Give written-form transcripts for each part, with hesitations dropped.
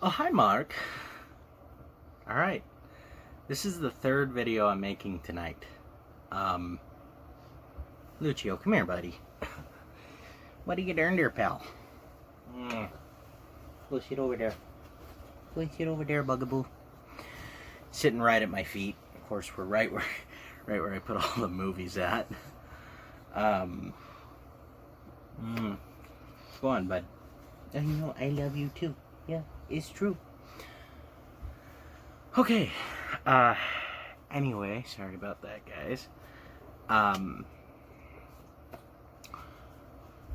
Oh, hi, Mark. Alright, this is the third video I'm making tonight. Lucio, come here, buddy. What are you doing there, pal? Go sit over there. Go sit over there, bugaboo. Sitting right at my feet. Of course, we're right where I put all the movies at. Go on, bud. And you know, I love you too. Yeah, it's true. Okay, anyway, sorry about that, guys.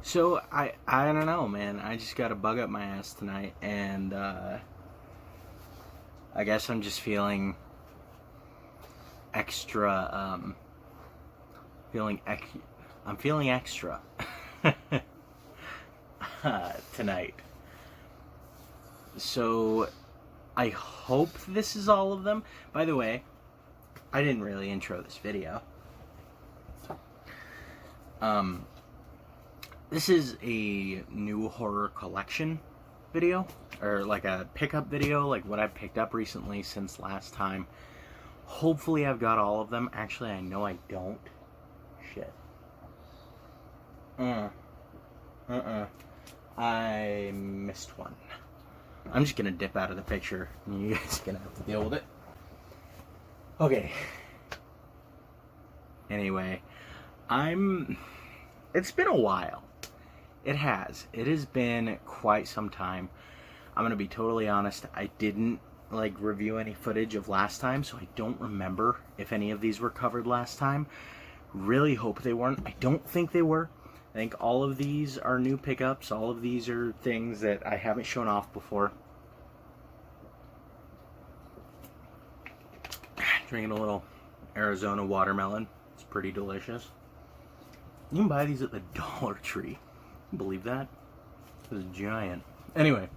So, I don't know, man. I just got a bug up my ass tonight, and, I guess I'm just feeling extra, I'm feeling extra tonight. So, I hope this is all of them. By the way, I didn't really intro this video. This is a new horror collection video, or like a pickup video, like what I've picked up recently since last time. Hopefully I've got all of them. Actually, I know I don't. Shit. I missed one. I'm just gonna dip out of the picture, and you guys are gonna have to deal with it. Okay. Anyway, it's been a while. It has. It has been quite some time. I'm gonna be totally honest, I didn't review any footage of last time, so I don't remember if any of these were covered last time. Really hope they weren't. I don't think they were. I think all of these are new pickups. All of these are things that I haven't shown off before. Drinking a little Arizona watermelon. It's pretty delicious. You can buy these at the Dollar Tree. Can you believe that? It's giant. Anyway.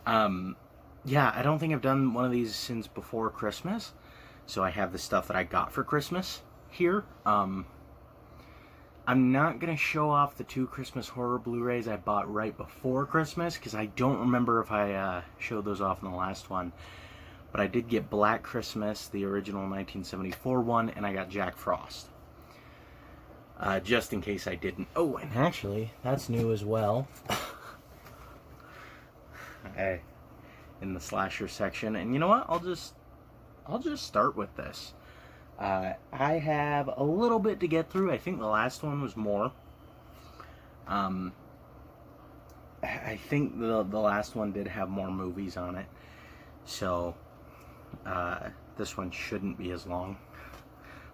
Yeah, I don't think I've done one of these since before Christmas. So I have the stuff that I got for Christmas here. I'm not going to show off the 2 Christmas horror Blu-rays I bought right before Christmas, because I don't remember if I showed those off in the last one. But I did get Black Christmas, the original 1974 one, and I got Jack Frost. Just in case I didn't. Oh, and actually, that's new as well. In the slasher section. And you know what? I'll just start with this. I have a little bit to get through. I think the last one was more. I think the last one did have more movies on it. So, this one shouldn't be as long.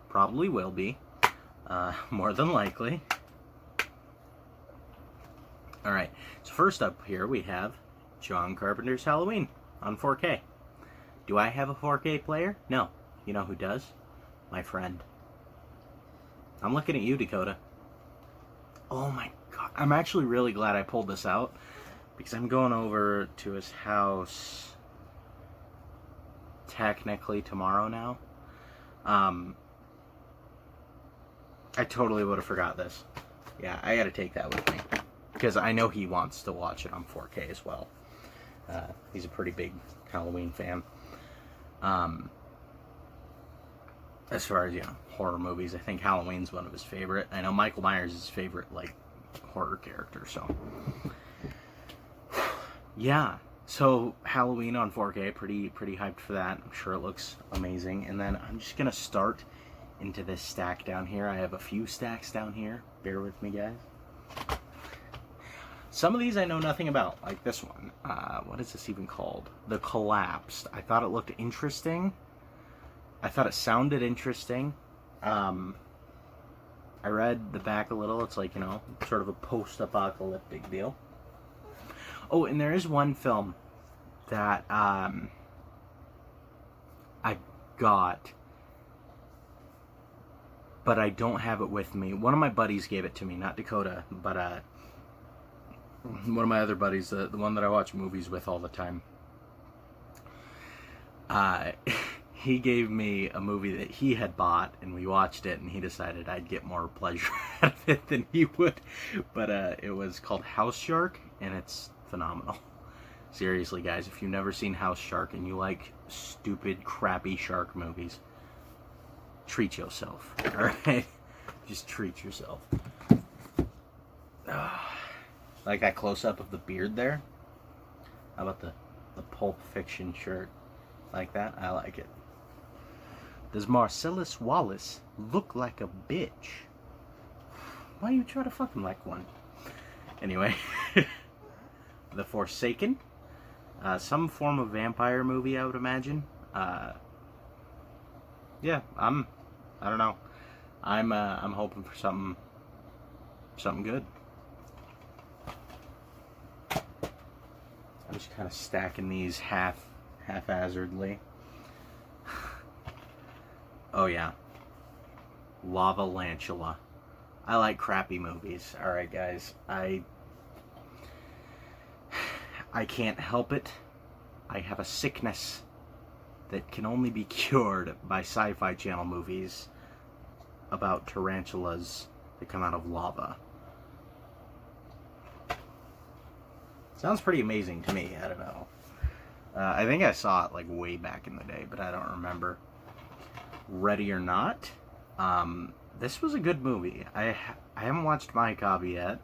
Probably will be. More than likely. Alright, so first up here we have John Carpenter's Halloween on 4K. Do I have a 4K player? No. You know who does? My friend. I'm looking at you, Dakota. Oh my god. I'm actually really glad I pulled this out, because I'm going over to his house technically tomorrow now. I totally would have forgot this. Yeah, I gotta take that with me, because I know he wants to watch it on 4K as well. He's a pretty big Halloween fan. As far as, horror movies, I think Halloween's one of his favorite. I know Michael Myers is his favorite, horror character, so. Yeah, so Halloween on 4K, pretty hyped for that. I'm sure it looks amazing. And then I'm just gonna start into this stack down here. I have a few stacks down here. Bear with me, guys. Some of these I know nothing about, like this one. What is this even called? The Collapsed. I thought it looked interesting. I thought it sounded interesting. I read the back a little. It's like, sort of a post-apocalyptic deal. Oh, and there is one film that I got, but I don't have it with me. One of my buddies gave it to me, not Dakota, but one of my other buddies, the one that I watch movies with all the time. He gave me a movie that he had bought, and we watched it, and he decided I'd get more pleasure out of it than he would. But it was called House Shark, and it's phenomenal. Seriously, guys, if you've never seen House Shark and you like stupid, crappy shark movies, treat yourself, alright? Just treat yourself. Like that close-up of the beard there? How about the Pulp Fiction shirt? Like that? I like it. Does Marcellus Wallace look like a bitch? Why you try to fucking like one? Anyway. The Forsaken. Some form of vampire movie, I would imagine. Yeah, I don't know. I'm hoping for something good. I'm just kind of stacking these haphazardly. Oh yeah, Lava Lantula. I like crappy movies. All right, guys. I can't help it. I have a sickness that can only be cured by Sci-Fi Channel movies about tarantulas that come out of lava. Sounds pretty amazing to me. I don't know. I think I saw it like way back in the day, but I don't remember. Ready or Not. This was a good movie. I haven't watched My Copy yet,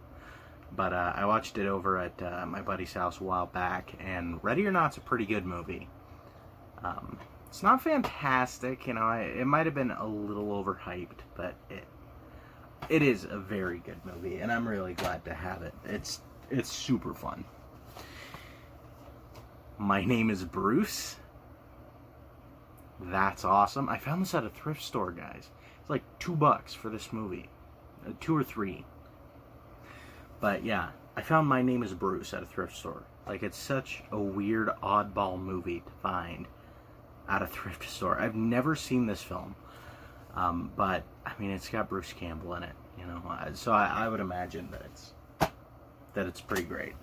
but I watched it over at my buddy's house a while back, and Ready or Not's a pretty good movie. It's not fantastic, you know. It might have been a little overhyped, but it is a very good movie, and I'm really glad to have it. It's super fun. My Name is Bruce. That's awesome. I found this at a thrift store, guys. It's like $2 for this movie. 2 or 3. But yeah, I found My Name is Bruce at a thrift store. Like, it's such a weird, oddball movie to find at a thrift store. I've never seen this film. But, I mean, it's got Bruce Campbell in it, you know. So I would imagine that it's pretty great.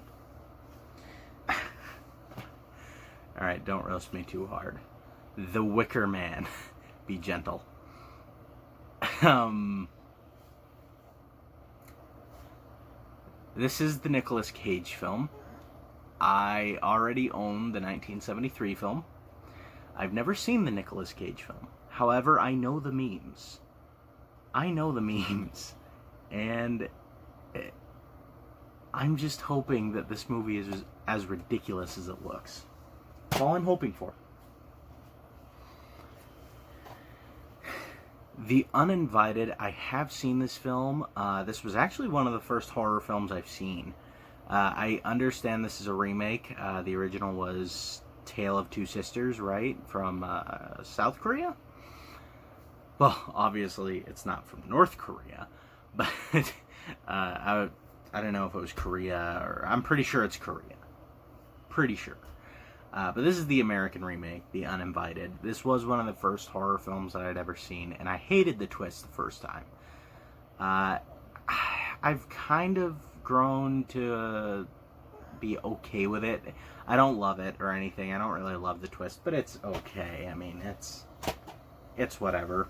Alright, don't roast me too hard. The Wicker Man. Be gentle. This is the Nicolas Cage film. I already own the 1973 film. I've never seen the Nicolas Cage film. However, I know the memes. And I'm just hoping that this movie is as ridiculous as it looks. That's all I'm hoping for. The Uninvited. I have seen this film. This was actually one of the first horror films I've seen. I understand this is a remake. The original was Tale of Two Sisters, right? From South Korea? Well, obviously it's not from North Korea. But I don't know if it was Korea or... I'm pretty sure it's Korea. Pretty sure. But this is the American remake, The Uninvited. This was one of the first horror films that I'd ever seen, and I hated the twist the first time. I've kind of grown to be okay with it. I don't love it or anything. I don't really love the twist, but it's okay. I mean, it's whatever.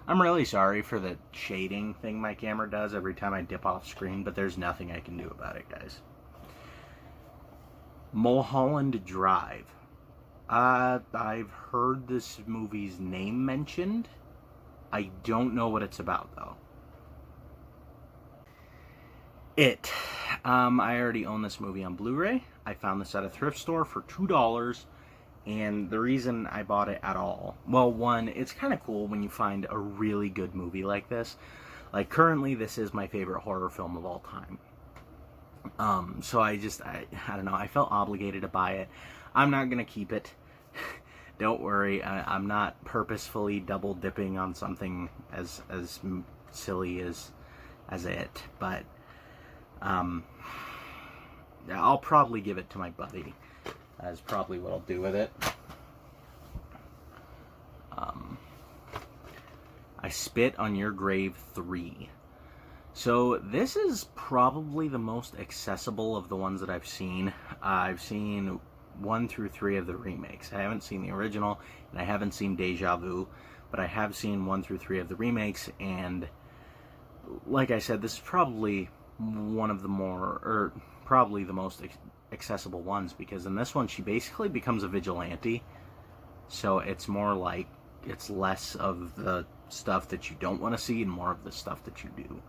I'm really sorry for the shading thing my camera does every time I dip off screen, but there's nothing I can do about it, guys. Mulholland Drive. I've heard this movie's name mentioned. I don't know what it's about, though. It. I already own this movie on Blu-ray. I found this at a thrift store for $2. And the reason I bought it at all... Well, one, it's kind of cool when you find a really good movie like this. Like, currently, this is my favorite horror film of all time. So I don't know, I felt obligated to buy it. I'm not gonna keep it. Don't worry, I'm not purposefully double dipping on something as silly as it, but I'll probably give it to my buddy. That's probably what I'll do with it. I Spit on Your Grave 3. So this is probably the most accessible of the ones that I've seen. I've seen 1 through 3 of the remakes. I haven't seen the original, and I haven't seen Deja Vu, but I have seen 1 through 3 of the remakes, and like I said, this is probably one of the more, or probably the most accessible ones, because in this one she basically becomes a vigilante. So it's more like, it's less of the stuff that you don't want to see and more of the stuff that you do.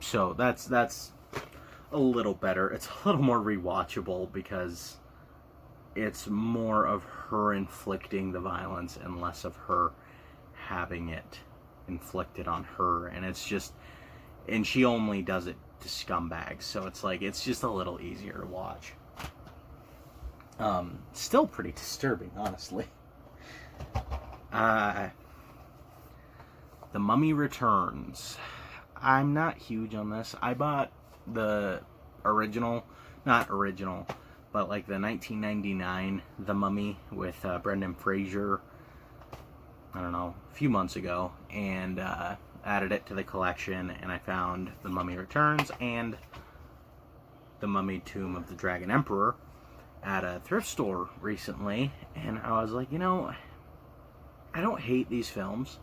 So that's a little better. It's a little more rewatchable because it's more of her inflicting the violence and less of her having it inflicted on her. And it's just, and she only does it to scumbags, so it's like, it's just a little easier to watch. Still pretty disturbing, honestly. The Mummy Returns. I'm not huge on this. I bought the original, not original, but like the 1999 The Mummy with Brendan Fraser, I don't know, a few months ago, and added it to the collection, and I found The Mummy Returns and The Mummy Tomb of the Dragon Emperor at a thrift store recently, and I was like, you know, I don't hate these films,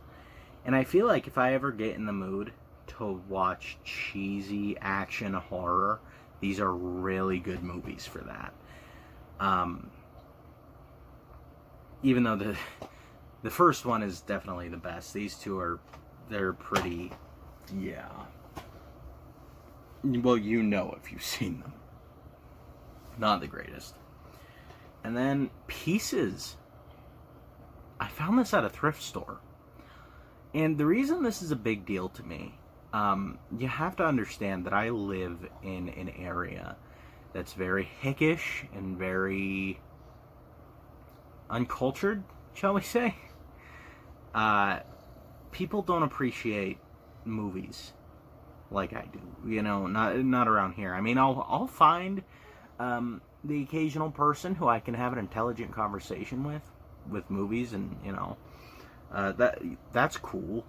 and I feel like if I ever get in the mood to watch cheesy action horror, these are really good movies for that. Even though the first one is definitely the best, these two they're pretty, yeah. Well, you know if you've seen them. Not the greatest. And then Pieces. I found this at a thrift store. And the reason this is a big deal to me, you have to understand that I live in an area that's very hickish and very uncultured, shall we say. People don't appreciate movies like I do. You know, not around here. I mean, I'll find the occasional person who I can have an intelligent conversation with movies, and you know, that's cool.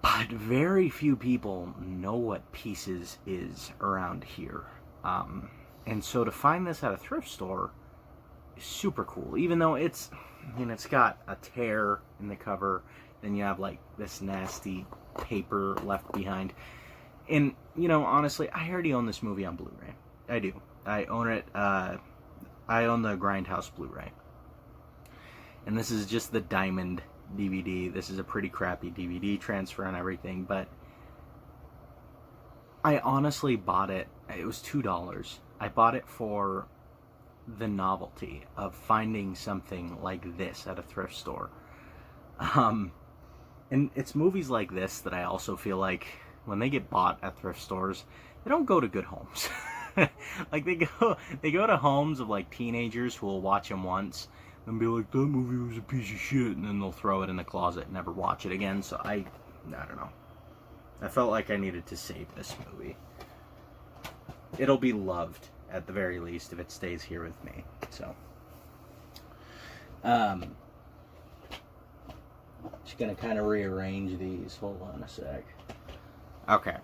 But very few people know what Pieces is around here. And so to find this at a thrift store is super cool. Even though it's got a tear in the cover, then you have like this nasty paper left behind. And, you know, honestly, I already own this movie on Blu-ray. I do. I own it. I own the Grindhouse Blu-ray. And this is just the Diamond DVD. This is a pretty crappy DVD transfer and everything, but I honestly bought it. It was $2. I bought it for the novelty of finding something like this at a thrift store. And it's movies like this that I also feel like when they get bought at thrift stores, they don't go to good homes. Like they go to homes of like teenagers who will watch them once and be like, that movie was a piece of shit, and then they'll throw it in the closet and never watch it again. So I don't know. I felt like I needed to save this movie. It'll be loved at the very least if it stays here with me. So, just gonna kind of rearrange these. Hold on a sec. Okay.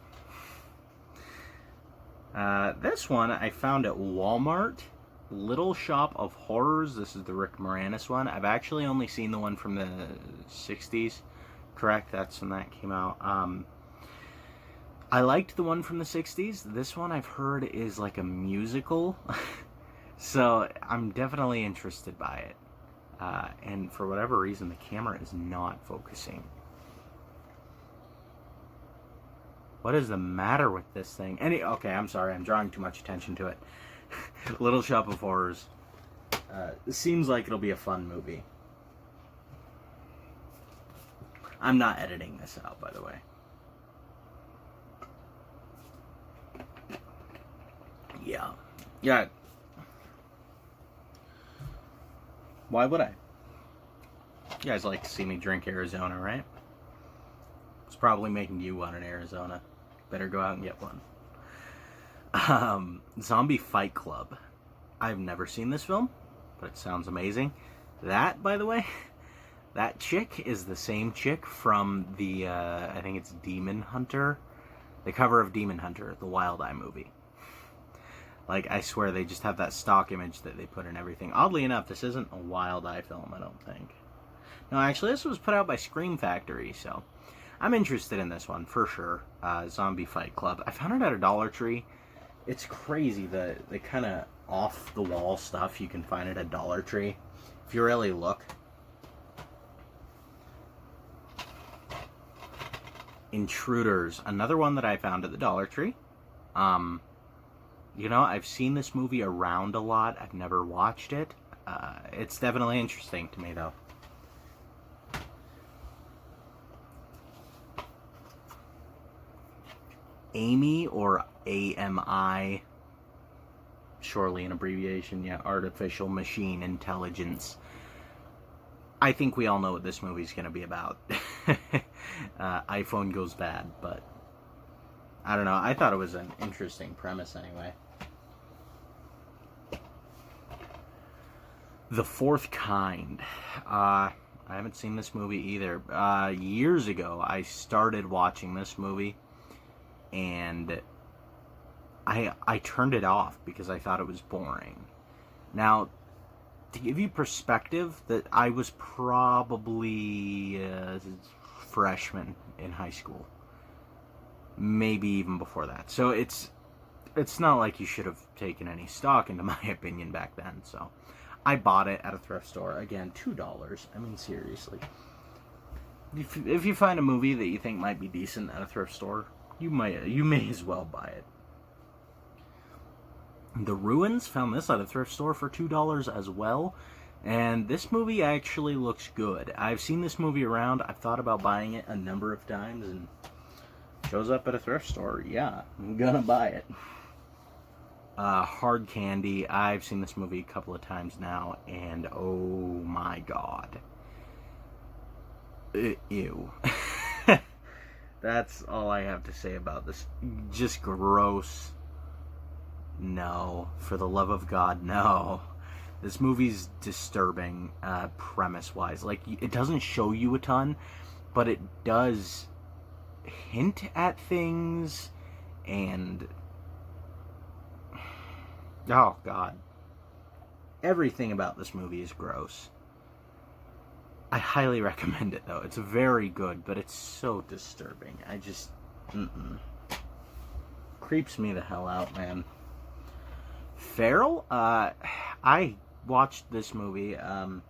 This one I found at Walmart. Little Shop of Horrors. This is the Rick Moranis one. I've actually only seen the one from the 60s. Correct? That's when that came out. I liked the one from the 60s. This one I've heard is like a musical. So I'm definitely interested by it. And for whatever reason, the camera is not focusing. What is the matter with this thing? Okay, I'm sorry. I'm drawing too much attention to it. Little Shop of Horrors. It seems like it'll be a fun movie. I'm not editing this out, by the way. Yeah. Yeah. Why would I? You guys like to see me drink Arizona, right? It's probably making you want an Arizona. Better go out and get one. Zombie Fight Club. I've never seen this film, but it sounds amazing. That, by the way, that chick is the same chick from the, I think it's Demon Hunter. The cover of Demon Hunter, the Wild Eye movie. Like, I swear they just have that stock image that they put in everything. Oddly enough, this isn't a Wild Eye film, I don't think. No, actually, this was put out by Scream Factory, so. I'm interested in this one for sure. Zombie Fight Club. I found it at a Dollar Tree. It's crazy the kind of off the wall stuff you can find at a Dollar Tree if you really look. Intruders, another one that I found at the Dollar Tree. You know, I've seen this movie around a lot. I've never watched it. It's definitely interesting to me, though. AMI, or AMI, surely an abbreviation, yeah, Artificial Machine Intelligence. I think we all know what this movie's going to be about. iPhone goes bad, but I don't know. I thought it was an interesting premise anyway. The Fourth Kind. I haven't seen this movie either. Years ago, I started watching this movie, and I turned it off because I thought it was boring. Now, to give you perspective, that I was probably a freshman in high school, maybe even before that. So it's not like you should have taken any stock into my opinion back then. So I bought it at a thrift store. Again, $2. I mean, seriously. If you find a movie that you think might be decent at a thrift store, you may as well buy it. The Ruins, found this at a thrift store for $2 as well. And this movie actually looks good. I've seen this movie around. I've thought about buying it a number of times, and shows up at a thrift store. Yeah, I'm gonna buy it. Hard Candy. I've seen this movie a couple of times now, and oh my god. Ew. That's all I have to say about this. Just gross. No. For the love of God, no. This movie's disturbing, premise-wise. Like, it doesn't show you a ton, but it does hint at things, and oh god, everything about this movie is gross. I highly recommend it, though. It's very good, but it's so disturbing. I just creeps me the hell out, man. Feral, I watched this movie. Of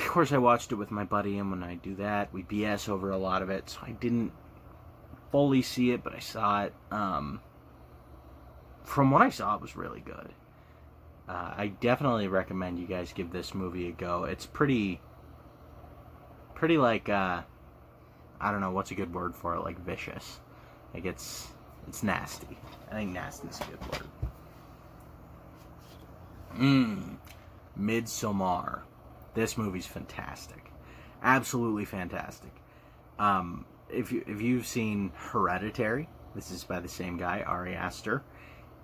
course, I watched it with my buddy, and when I do that, we BS over a lot of it, so I didn't fully see it, but I saw it. From what I saw, it was really good. I definitely recommend you guys give this movie a go. It's pretty like, I don't know, what's a good word for it? Like, vicious. Like, it's nasty. I think nasty's a good word. Midsommar. This movie's fantastic. Absolutely fantastic. If you've seen Hereditary, this is by the same guy, Ari Aster,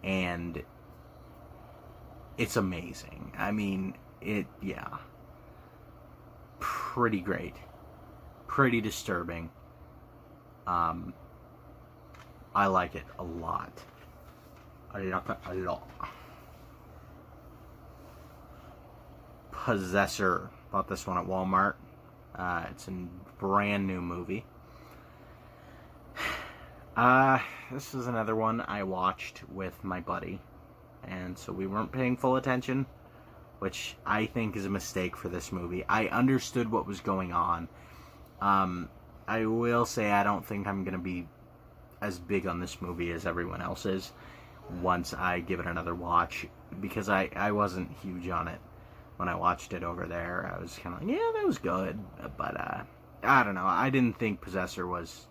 and it's amazing. I mean, yeah. Pretty great. Pretty disturbing. I like it a lot. A lot. Possessor. Bought this one at Walmart. It's a brand new movie. This is another one I watched with my buddy, and so we weren't paying full attention, which I think is a mistake for this movie. I understood what was going on. I will say I don't think I'm going to be as big on this movie as everyone else is once I give it another watch, because I wasn't huge on it when I watched it over there. I was kind of like, yeah, that was good, but I don't know. I didn't think Possessor was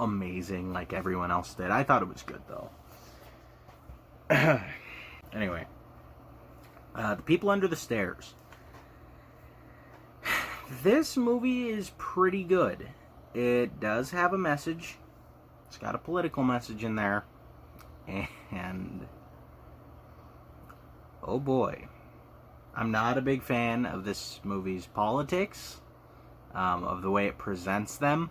amazing like everyone else did. I thought it was good, though. Anyway, The People Under the Stairs. This movie is pretty good. It does have a message. It's got a political message in there. And oh boy. I'm not a big fan of this movie's politics, of the way it presents them.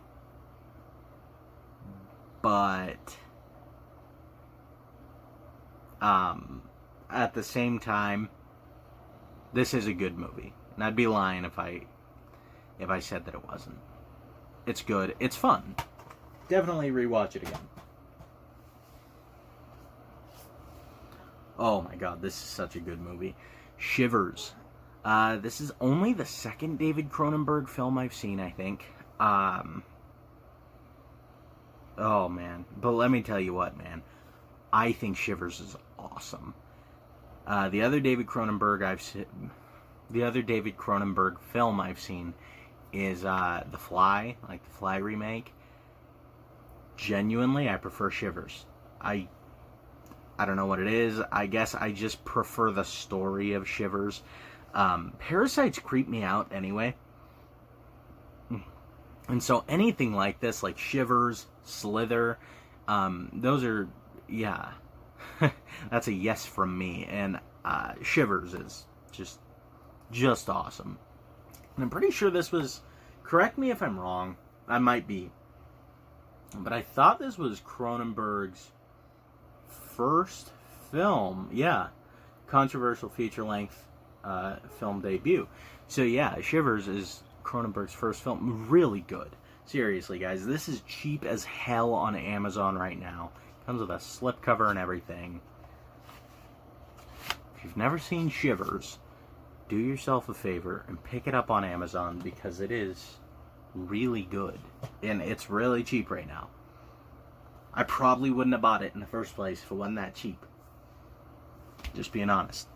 But at the same time, this is a good movie. And I'd be lying if I said that it wasn't. It's good. It's fun. Definitely rewatch it again. Oh my god, this is such a good movie. Shivers. This is only the second David Cronenberg film I've seen, I think. Oh man. But let me tell you what, man. I think Shivers is awesome. The other David Cronenberg film I've seen is The Fly, like the Fly remake. Genuinely, I prefer Shivers. I don't know what it is. I guess I just prefer the story of Shivers. Parasites creep me out anyway. And so anything like this, like Shivers, Slither, those are, yeah. That's a yes from me. And Shivers is just awesome. And I'm pretty sure this was, correct me if I'm wrong, I might be, but I thought this was Cronenberg's first film, yeah, controversial feature-length film debut. So yeah, Shivers is Cronenberg's first film. Really good. Seriously, guys, this is cheap as hell on Amazon right now. Comes with a slipcover and everything. If you've never seen Shivers, do yourself a favor and pick it up on Amazon because it is really good. And it's really cheap right now. I probably wouldn't have bought it in the first place if it wasn't that cheap. Just being honest.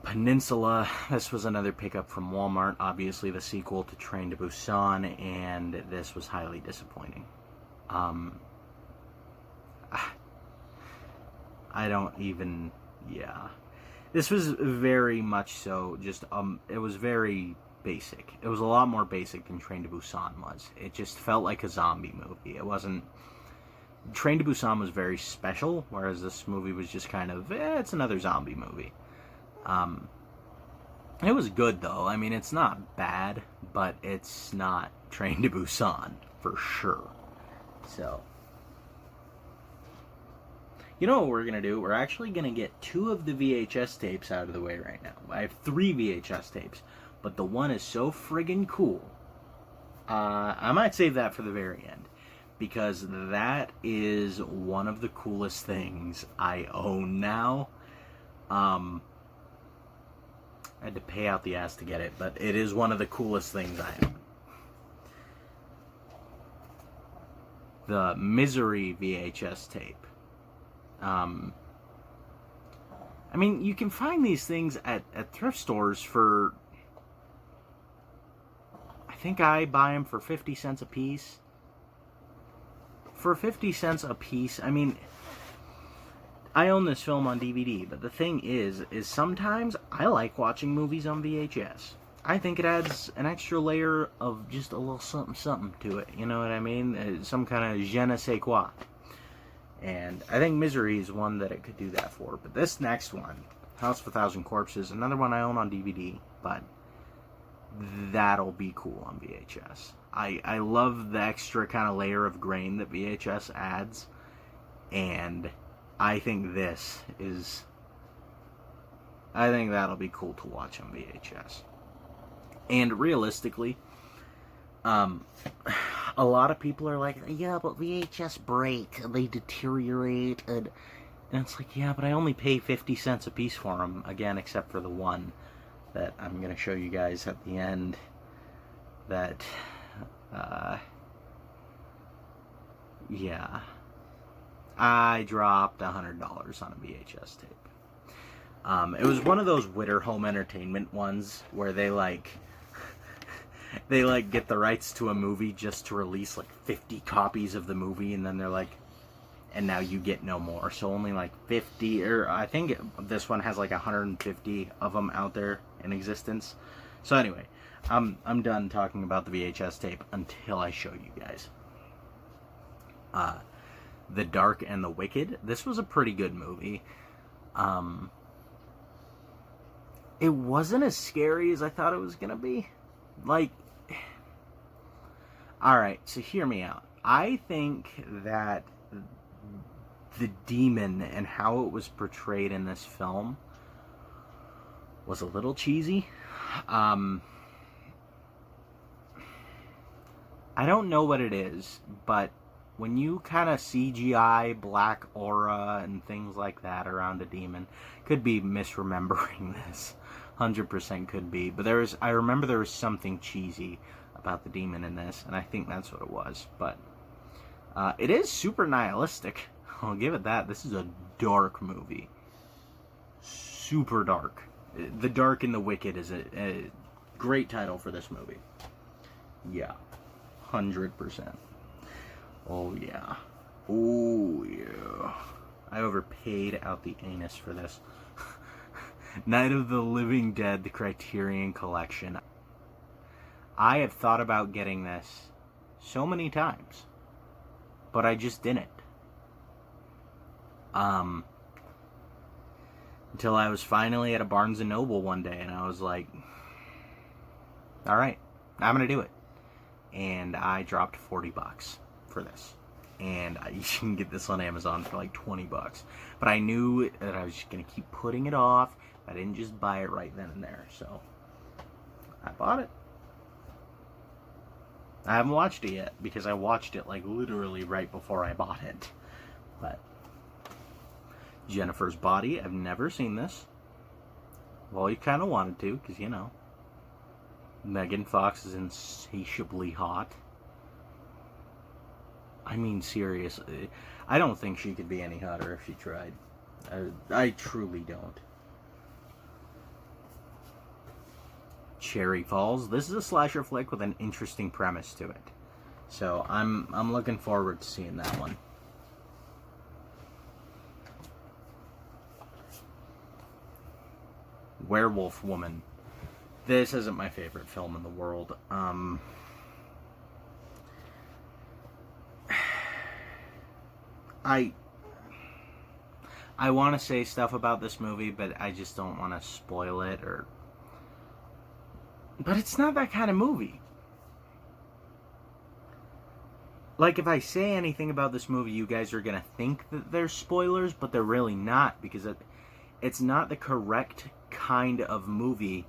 Peninsula, this was another pickup from Walmart, obviously the sequel to Train to Busan, and this was highly disappointing. I don't even, yeah. This was very much so just, it was very basic. It was a lot more basic than Train to Busan was. It just felt like a zombie movie. It wasn't, Train to Busan was very special, whereas this movie was just kind of, it's another zombie movie. It was good though. I mean, it's not bad, but it's not Train to Busan for sure. So, you know what we're gonna do? We're actually gonna get 2 of the VHS tapes out of the way right now. I have 3 VHS tapes, but the one is so friggin' cool. I might save that for the very end, because that is one of the coolest things I own now. I had to pay out the ass to get it, but it is one of the coolest things I own. The Misery VHS tape. I mean, you can find these things at thrift stores for, I think I buy them for 50 cents a piece. For 50 cents a piece, I mean, I own this film on DVD, but the thing is sometimes I like watching movies on VHS. I think it adds an extra layer of just a little something to it, you know what I mean? Some kind of je ne sais quoi. And I think Misery is one that it could do that for. But this next one, House of a Thousand Corpses, another one I own on DVD, but that'll be cool on VHS. I love the extra kind of layer of grain that VHS adds, and I think that'll be cool to watch on VHS. And realistically, a lot of people are like, yeah, but VHS break, they deteriorate, and it's like, yeah, but I only pay 50 cents a piece for them, again, except for the one that I'm going to show you guys at the end, that, yeah, I dropped $100 on a VHS tape. It was one of those Witter Home Entertainment ones where they get the rights to a movie just to release like 50 copies of the movie, and then they're like, and now you get no more. So only like 50, or I think this one has like 150 of them out there in existence. So anyway, I'm done talking about the VHS tape until I show you guys. The Dark and the Wicked. This was a pretty good movie. It wasn't as scary as I thought it was gonna be. Like, alright, so hear me out. I think that the demon and how it was portrayed in this film was a little cheesy. I don't know what it is, but when you kind of CGI black aura and things like that around a demon, could be misremembering this, 100% could be, but I remember there was something cheesy about the demon in this, and I think that's what it was. But it is super nihilistic. I'll give it that. This is a dark movie, super dark. The Dark and the Wicked is a great title for this movie. Yeah, 100%. Oh yeah, oh yeah. I overpaid out the anus for this. Night of the Living Dead, the Criterion Collection. I have thought about getting this so many times, but I just didn't. Until I was finally at a Barnes & Noble one day, and I was like, alright, I'm gonna do it. And I dropped $40 for this. And you can get this on Amazon for like $20. But I knew that I was just gonna keep putting it off. I didn't just buy it right then and there, so I bought it. I haven't watched it yet, because I watched it like literally right before I bought it. But Jennifer's Body, I've never seen this. Well, you kind of wanted to, because, you know, Megan Fox is insatiably hot. I mean, seriously, I don't think she could be any hotter if she tried. I truly don't. Cherry Falls. This is a slasher flick with an interesting premise to it. So I'm looking forward to seeing that one. Werewolf Woman. This isn't my favorite film in the world. I want to say stuff about this movie, but I just don't want to spoil it, but it's not that kind of movie. Like, if I say anything about this movie, you guys are gonna think that there's spoilers, but they're really not, because it's not the correct kind of movie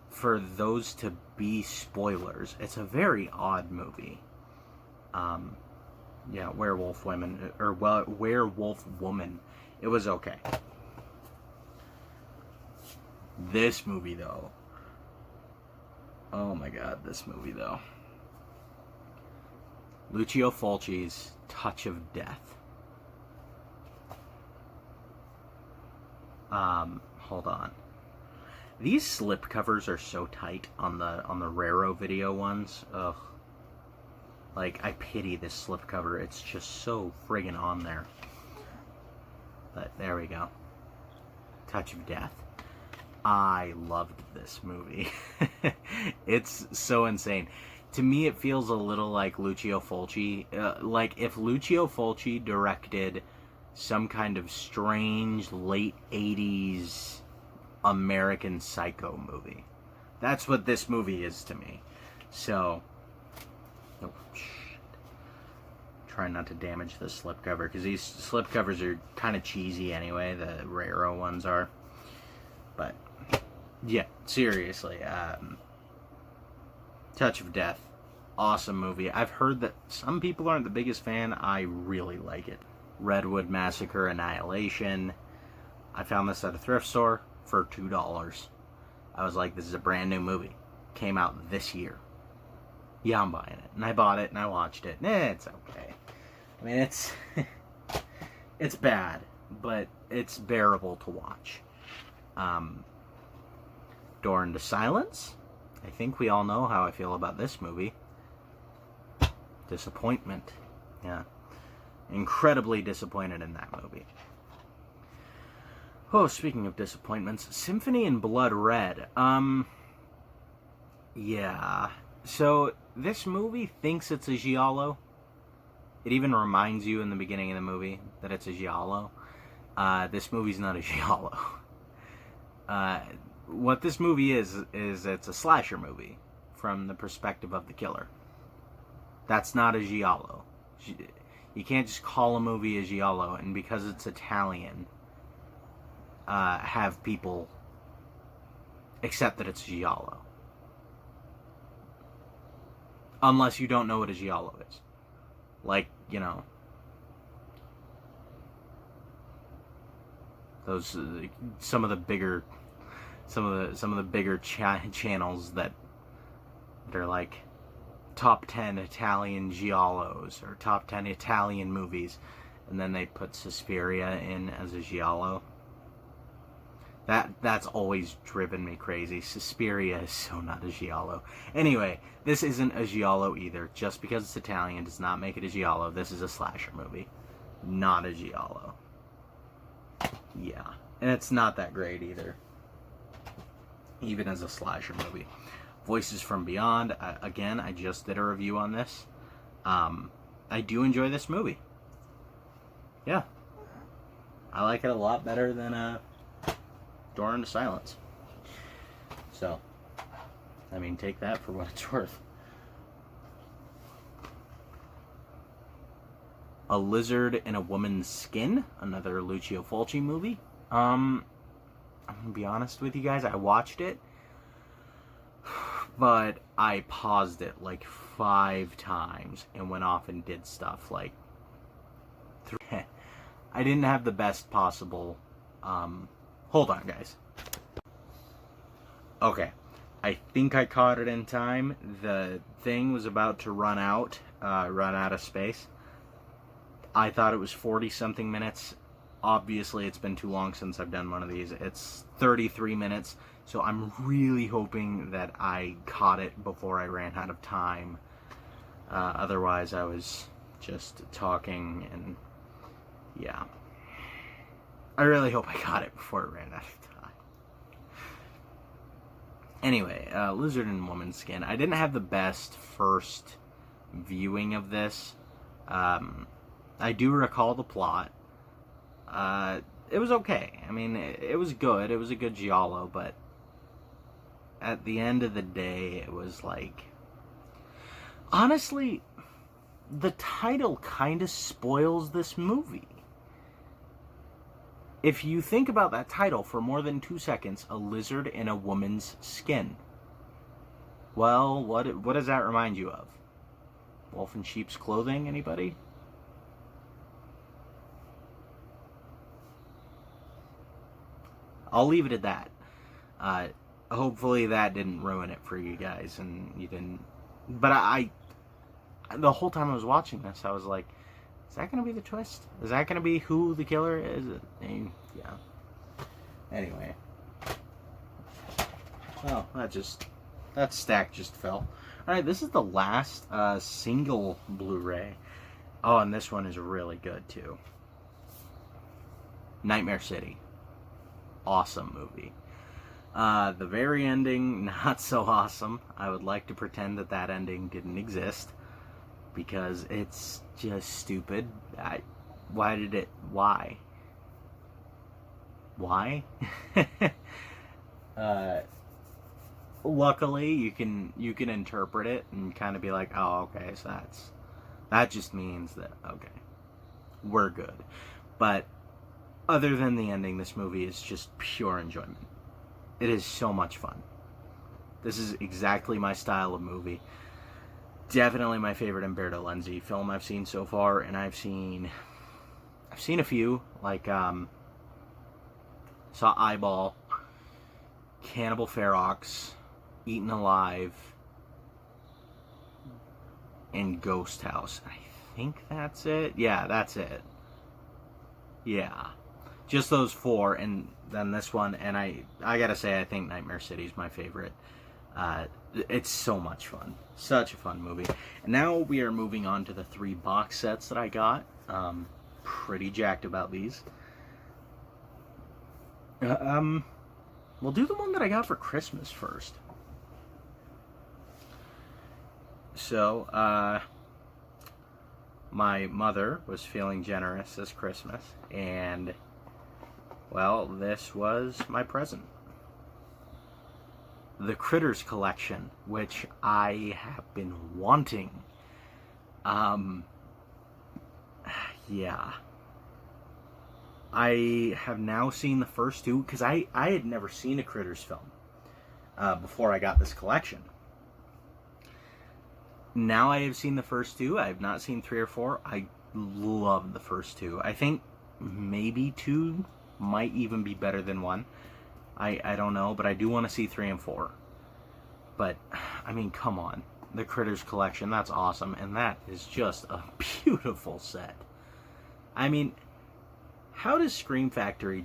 for those to be spoilers. It's a very odd movie. Yeah, Werewolf Women, or Werewolf Woman. It was okay. This movie, though. Oh my god, this movie, though. Lucio Fulci's Touch of Death. Hold on. These slip covers are so tight on the Raro video ones. Ugh. Like, I pity this slip cover. It's just so friggin' on there. But there we go. Touch of Death. I loved this movie. It's so insane. To me, it feels a little like Lucio Fulci. Like if Lucio Fulci directed some kind of strange late 80s American Psycho movie. That's what this movie is to me. So, oh, shit. Trying not to damage the slipcover, because these slipcovers are kind of cheesy anyway. The Raro ones are. But, yeah, seriously. Touch of Death. Awesome movie. I've heard that some people aren't the biggest fan. I really like it. Redwood Massacre Annihilation. I found this at a thrift store for $2. I was like, this is a brand new movie. Came out this year. Yeah, I'm buying it. And I bought it and I watched it. It's okay. I mean, it's bad, but it's bearable to watch. Door into Silence. I think we all know how I feel about this movie. Disappointment. Yeah. Incredibly disappointed in that movie. Oh, speaking of disappointments, Symphony in Blood Red. Yeah. So, this movie thinks it's a giallo. It even reminds you in the beginning of the movie that it's a giallo. This movie's not a giallo. What this movie is it's a slasher movie from the perspective of the killer. That's not a giallo. You can't just call a movie a giallo, and because it's Italian, have people accept that it's giallo. Unless you don't know what a giallo is. Like, you know, those some of the bigger channels that are like top 10 Italian giallos or top 10 Italian movies, and then they put Suspiria in as a giallo. That's always driven me crazy. Suspiria is so not a giallo. Anyway, this isn't a giallo either. Just because it's Italian does not make it a giallo. This is a slasher movie, not a giallo. Yeah, and it's not that great either, even as a slasher movie. Voices from Beyond, again, I just did a review on this. I do enjoy this movie. Yeah. I like it a lot better than Door into Silence. So, I mean, take that for what it's worth. A Lizard in a Woman's Skin, another Lucio Fulci movie. I'm gonna be honest with you guys, I watched it, but I paused it like 5 times and went off and did stuff like I didn't have the best possible hold on, guys. Okay, I think I caught it in time. The thing was about to run out of space. I thought it was 40-something minutes. Obviously, it's been too long since I've done one of these. It's 33 minutes, so I'm really hoping that I caught it before I ran out of time. Otherwise, I was just talking, and yeah. I really hope I caught it before it ran out of time. Anyway, Lizard in Woman's Skin. I didn't have the best first viewing of this. I do recall the plot. It was okay. I mean, it was good. It was a good giallo, but at the end of the day, it was like... Honestly, the title kind of spoils this movie. If you think about that title for more than 2 seconds, A Lizard in a Woman's Skin. Well, what does that remind you of? Wolf in Sheep's Clothing, anybody? I'll leave it at that. Hopefully that didn't ruin it for you guys, and you didn't... But I the whole time I was watching this, I was like, is that going to be the twist? Is that going to be who the killer is? And, yeah. Anyway. Oh, that stack just fell. Alright, this is the last single Blu-ray. Oh, and this one is really good, too. Nightmare City. Awesome movie. The very ending, not so awesome. I would like to pretend that ending didn't exist, because it's just stupid. Why? Luckily, you can interpret it and kind of be like, oh, okay, so that just means that, okay, we're good. But other than the ending, this movie is just pure enjoyment. It is so much fun. This is exactly my style of movie. Definitely my favorite Umberto Lenzi film I've seen so far, and I've seen a few, like saw Eyeball, Cannibal Ferox, Eaten Alive, and Ghost House. I think that's it. Yeah, that's it. Yeah. Just those 4, and then this one, and I gotta say, I think Nightmare City is my favorite. It's so much fun. Such a fun movie. And now we are moving on to the 3 box sets that I got. Pretty jacked about these. We'll do the one that I got for Christmas first. So, my mother was feeling generous this Christmas, and, well, this was my present. The Critters collection, which I have been wanting. Yeah. I have now seen the first 2, because I had never seen a Critters film before I got this collection. now I have seen the first two. I have not seen 3 or 4. I love the first two. I think maybe 2 might even be better than 1. I don't know, but I do want to see 3 and 4. But, I mean, come on. The Critters collection, that's awesome. And that is just a beautiful set. I mean, how does Scream Factory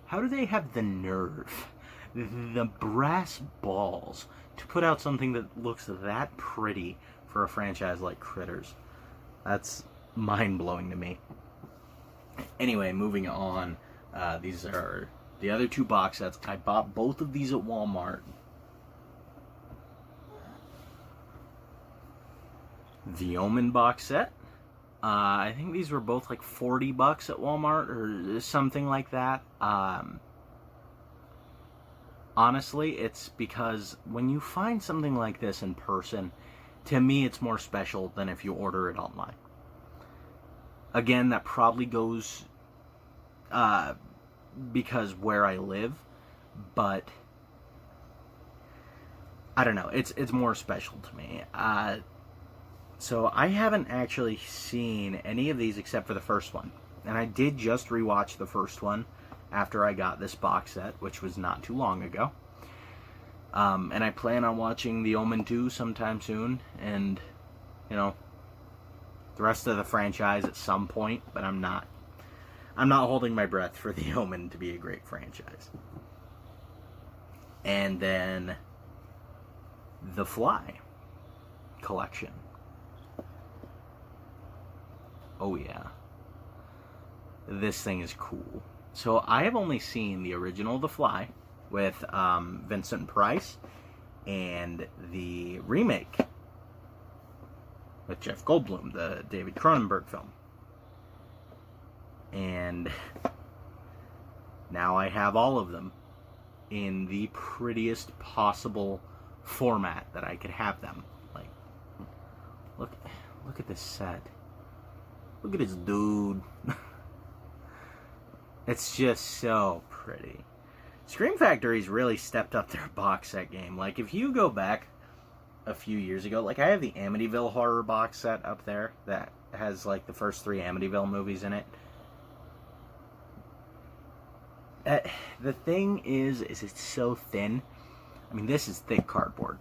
how do they have the nerve, the brass balls, to put out something that looks that pretty for a franchise like Critters? That's mind-blowing to me. Anyway, moving on. These are the other 2 box sets. I bought both of these at Walmart. The Omen box set. I think these were both like $40 at Walmart or something like that. Honestly, it's because when you find something like this in person, to me it's more special than if you order it online. Again, that probably goes because where I live, but I don't know, it's more special to me. So I haven't actually seen any of these except for the first one. And I did just rewatch the first one after I got this box set, which was not too long ago. And I plan on watching The Omen 2 sometime soon. And, you know, the rest of the franchise at some point. But I'm not holding my breath for The Omen to be a great franchise. And then The Fly collection. Oh yeah. This thing is cool. So I have only seen the original The Fly with Vincent Price and the remake with Jeff Goldblum, the David Cronenberg film. And now I have all of them in the prettiest possible format that I could have them. Like, look at this set. Look at this dude. It's just so pretty. Scream Factory's really stepped up their box set game. Like, if you go back a few years ago, like, I have the Amityville horror box set up there that has, like, the first 3 Amityville movies in it. The thing is it's so thin. I mean, this is thick cardboard.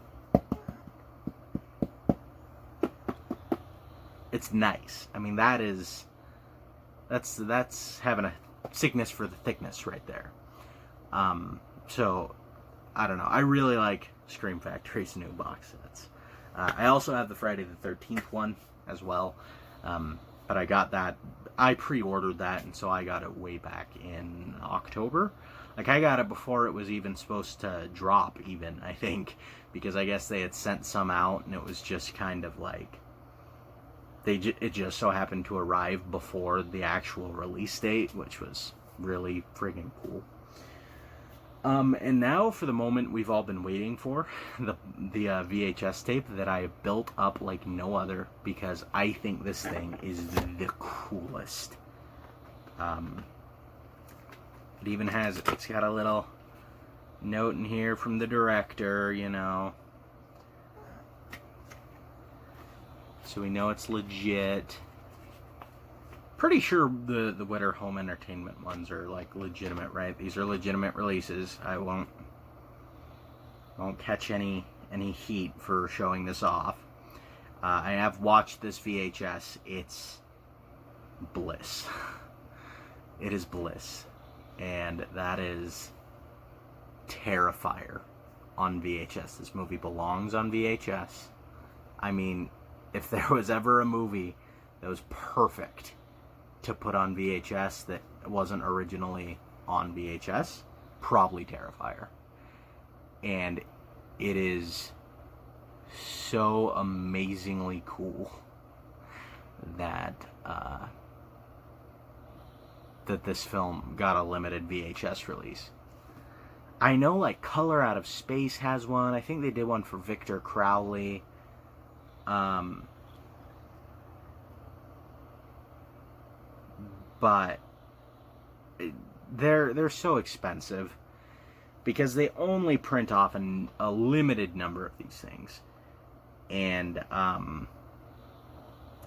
It's nice. I mean, that's having a sickness for the thickness right there. So, I don't know. I really like Scream Factory's new box sets. I also have the Friday the 13th one as well. But I got that. I pre-ordered that, and so I got it way back in October. Like, I got it before it was even supposed to drop, even, I think. Because I guess they had sent some out, and it was just kind of like... It just so happened to arrive before the actual release date, which was really friggin' cool. And now for the moment we've all been waiting for, the VHS tape that I have built up like no other, because I think this thing is the coolest. It's got a little note in here from the director, you know. So we know it's legit. Pretty sure the Witter Home Entertainment ones are like legitimate, right? These are legitimate releases. I won't catch any heat for showing this off. I have watched this VHS. It's bliss. It is bliss. And that is Terrifier on VHS. This movie belongs on VHS. I mean, if there was ever a movie that was perfect to put on VHS that wasn't originally on VHS, probably Terrifier. And it is so amazingly cool that that this film got a limited VHS release. I know, like, Color Out of Space has one. I think they did one for Victor Crowley. But they're so expensive because they only print off a limited number of these things, And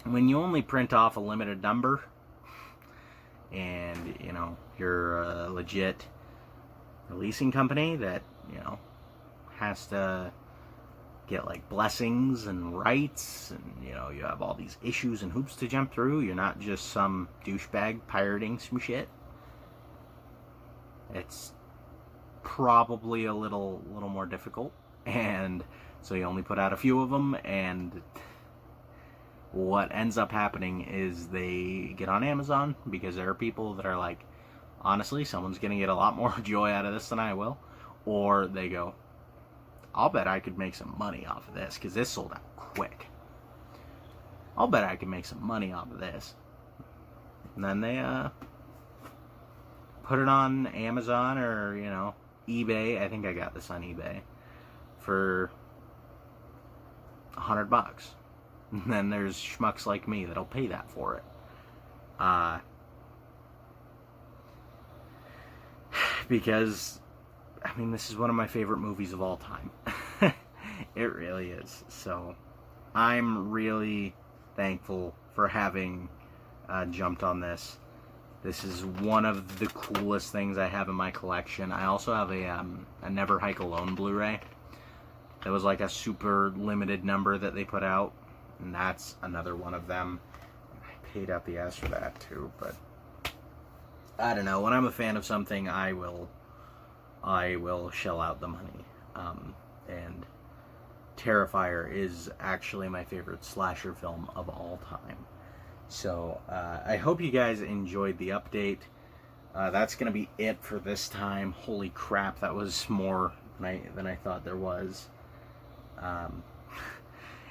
when you only print off a limited number, and you know you're a legit releasing company that has to get like blessings and rights, and you have all these issues and hoops to jump through. You're not just some douchebag pirating some shit. It's probably a little more difficult, and so you only put out a few of them, and what ends up happening is they get on Amazon, because there are people that are like, honestly, someone's gonna get a lot more joy out of this than I will. Or they go, I'll bet I could make some money off of this, because this sold out quick. I'll bet I could make some money off of this. And then they put it on Amazon or eBay. I think I got this on eBay for $100. And then there's schmucks like me that'll pay that for it. Because, I mean, this is one of my favorite movies of all time. It really is. So, I'm really thankful for having jumped on this. This is one of the coolest things I have in my collection. I also have a Never Hike Alone Blu-ray. That was like a super limited number that they put out. And that's another one of them. I paid out the ass for that too, but I don't know. When I'm a fan of something, I will shell out the money. And Terrifier is actually my favorite slasher film of all time. So I hope you guys enjoyed the update. That's gonna be it for this time. Holy crap, that was more than I thought there was.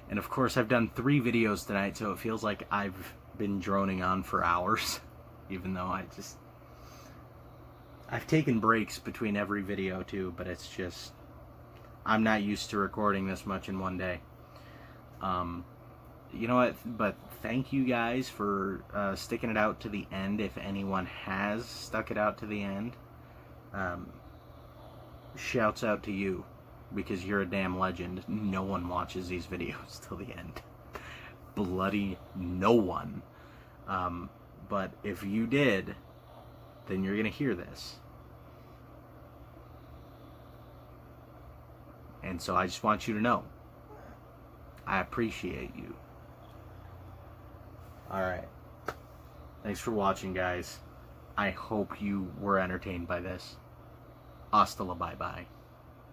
And of course, I've done 3 videos tonight, so it feels like I've been droning on for hours, even though I've taken breaks between every video too, but it's just, I'm not used to recording this much in one day. You know what, but thank you guys for sticking it out to the end, if anyone has stuck it out to the end. Shouts out to you, because you're a damn legend. No one watches these videos till the end. Bloody no one. But if you did, then you're gonna hear this. And so I just want you to know, I appreciate you. Alright. Thanks for watching, guys. I hope you were entertained by this. Hasta la bye-bye.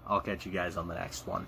I'll catch you guys on the next one.